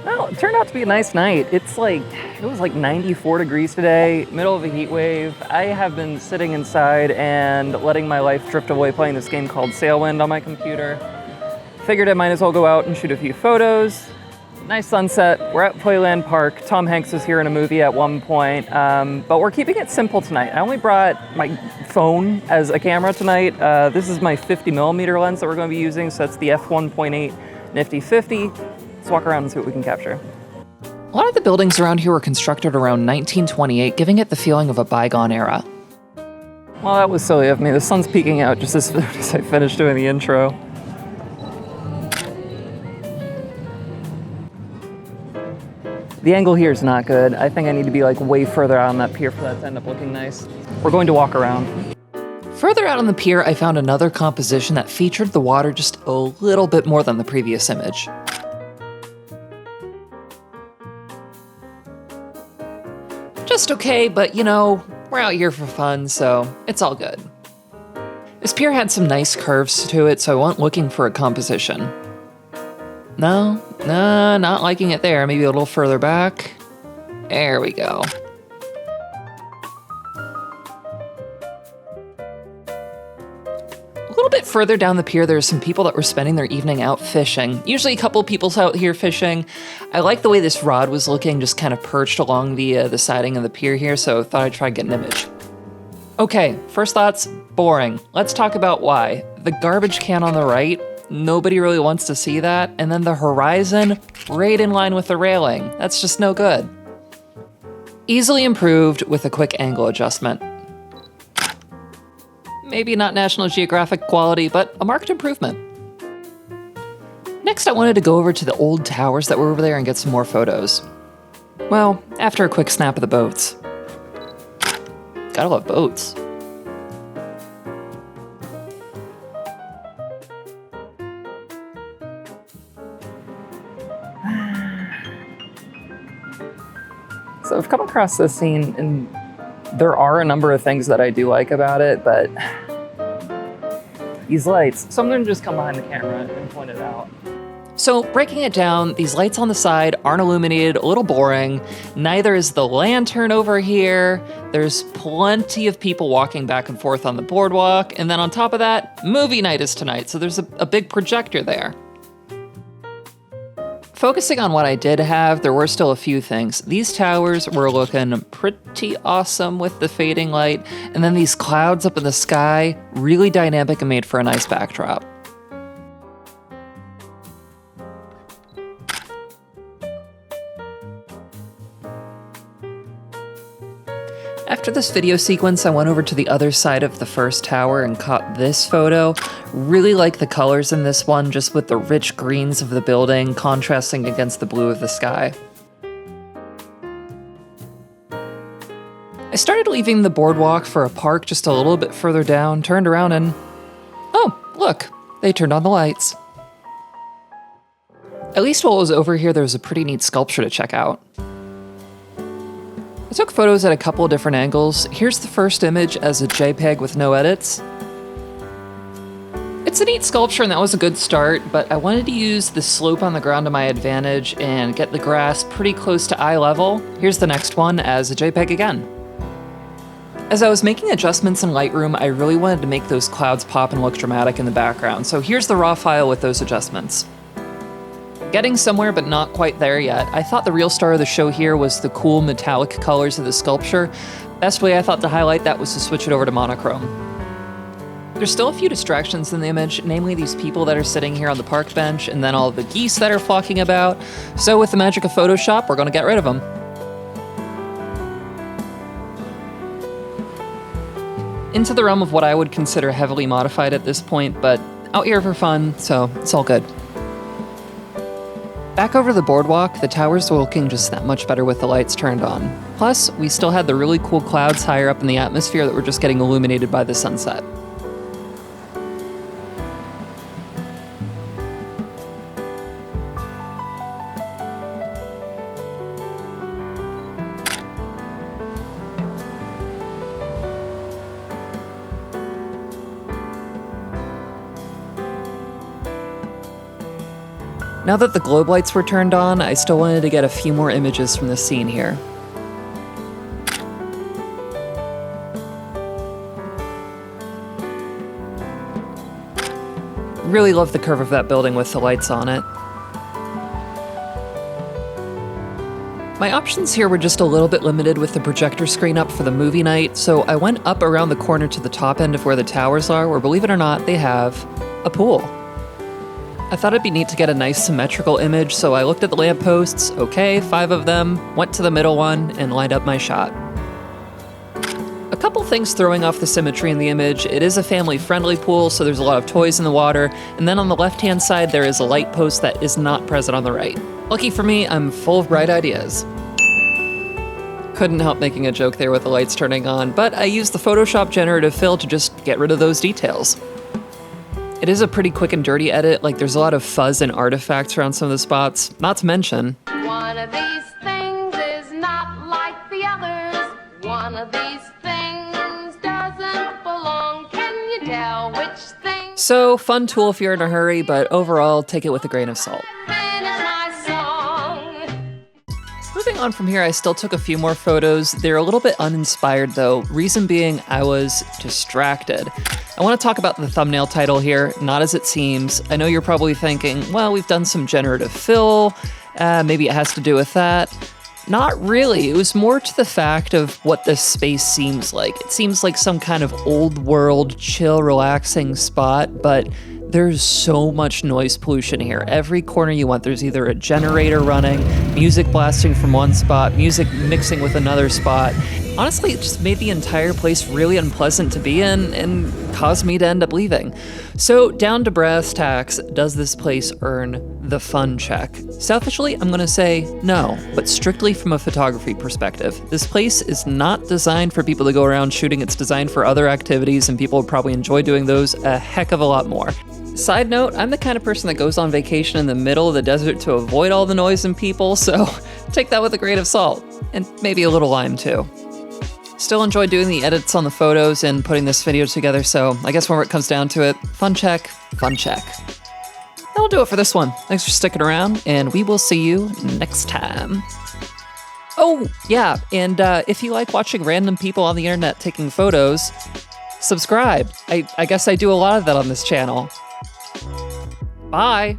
Well, it turned out to be a nice night. It was like 94 degrees today, middle of a heat wave. I have been sitting inside and letting my life drift away playing this game called Sailwind on my computer. Figured I might as well go out and shoot a few photos. Nice sunset. We're at Playland Park. Tom Hanks was here in a movie at one point, but we're keeping it simple tonight. I only brought my phone as a camera tonight. This is my 50mm lens that we're going to be using, so that's the f1.8 Nifty 50. Let's walk around and see what we can capture. A lot of the buildings around here were constructed around 1928, giving it the feeling of a bygone era. Well, that was silly of me. The sun's peeking out just as soon as I finished doing the intro. The angle here is not good. I think I need to be like way further out on that pier for that to end up looking nice. We're going to walk around. Further out on the pier, I found another composition that featured the water just a little bit more than the previous image. Just okay, but you know, we're out here for fun, so it's all good. This pier had some nice curves to it, so I went looking for a composition. No, not liking it there. Maybe a little further back. There we go. A little bit further down the pier, there were some people that were spending their evening out fishing. Usually a couple people's out here fishing. I like the way this rod was looking, just kind of perched along the siding of the pier here, so I thought I'd try to get an image. Okay, first thoughts, boring. Let's talk about why. The garbage can on the right, nobody really wants to see that, and then the horizon, right in line with the railing. That's just no good. Easily improved with a quick angle adjustment. Maybe not National Geographic quality, but a marked improvement. Next, I wanted to go over to the old towers that were over there and get some more photos. Well, after a quick snap of the boats. Gotta love boats. So I've come across this scene, and there are a number of things that I do like about it, but these lights, some of them just come behind the camera and point it out. So breaking it down, these lights on the side aren't illuminated, a little boring. Neither is the lantern over here. There's plenty of people walking back and forth on the boardwalk. And then on top of that, movie night is tonight, so there's a big projector there. Focusing on what I did have, there were still a few things. These towers were looking pretty awesome with the fading light, and then these clouds up in the sky, really dynamic and made for a nice backdrop. After this video sequence, I went over to the other side of the first tower and caught this photo. Really like the colors in this one, just with the rich greens of the building contrasting against the blue of the sky. I started leaving the boardwalk for a park just a little bit further down, turned around and... oh, look, they turned on the lights. At least while I was over here, there was a pretty neat sculpture to check out. I took photos at a couple of different angles. Here's the first image as a JPEG with no edits. It's a neat sculpture and that was a good start, but I wanted to use the slope on the ground to my advantage and get the grass pretty close to eye level. Here's the next one as a JPEG again. As I was making adjustments in Lightroom, I really wanted to make those clouds pop and look dramatic in the background, so here's the raw file with those adjustments. Getting somewhere, but not quite there yet. I thought the real star of the show here was the cool metallic colors of the sculpture. Best way I thought to highlight that was to switch it over to monochrome. There's still a few distractions in the image, namely these people that are sitting here on the park bench, and then all the geese that are flocking about. So with the magic of Photoshop, we're gonna get rid of them. Into the realm of what I would consider heavily modified at this point, but out here for fun, so it's all good. Back over the boardwalk, the towers were looking just that much better with the lights turned on. Plus, we still had the really cool clouds higher up in the atmosphere that were just getting illuminated by the sunset. Now that the globe lights were turned on, I still wanted to get a few more images from this scene here. Really love the curve of that building with the lights on it. My options here were just a little bit limited with the projector screen up for the movie night, so I went up around the corner to the top end of where the towers are, where, believe it or not, they have a pool. I thought it'd be neat to get a nice symmetrical image, so I looked at the lampposts, okay, 5 of them, went to the middle one, and lined up my shot. A couple things throwing off the symmetry in the image. It is a family-friendly pool, so there's a lot of toys in the water, and then on the left-hand side there is a light post that is not present on the right. Lucky for me, I'm full of bright ideas. Couldn't help making a joke there with the lights turning on, but I used the Photoshop generative fill to just get rid of those details. It is a pretty quick and dirty edit, like there's a lot of fuzz and artifacts around some of the spots, not to mention one of these things is not like the others. One of these things doesn't belong. Can you tell which thing? So, fun tool if you're in a hurry, but overall, take it with a grain of salt. Finish my song. Moving on from here, I still took a few more photos. They're a little bit uninspired though, reason being I was distracted. I want to talk about the thumbnail title here, Not As It Seems. I know you're probably thinking, well, we've done some generative fill, maybe it has to do with that. Not really. It was more to the fact of what this space seems like. It seems like some kind of old world, chill, relaxing spot, but there's so much noise pollution here. Every corner you went, there's either a generator running, music blasting from one spot, music mixing with another spot. Honestly, it just made the entire place really unpleasant to be in and caused me to end up leaving. So, down to brass tacks, does this place earn the fun check? Selfishly, I'm gonna say no, but strictly from a photography perspective. This place is not designed for people to go around shooting. It's designed for other activities, and people would probably enjoy doing those a heck of a lot more. Side note, I'm the kind of person that goes on vacation in the middle of the desert to avoid all the noise and people, so take that with a grain of salt, and maybe a little lime too. Still enjoy doing the edits on the photos and putting this video together, so I guess when it comes down to it, fun check, fun check. That'll do it for this one. Thanks for sticking around, and we will see you next time. Oh, yeah, and if you like watching random people on the internet taking photos, subscribe. I guess I do a lot of that on this channel. Bye!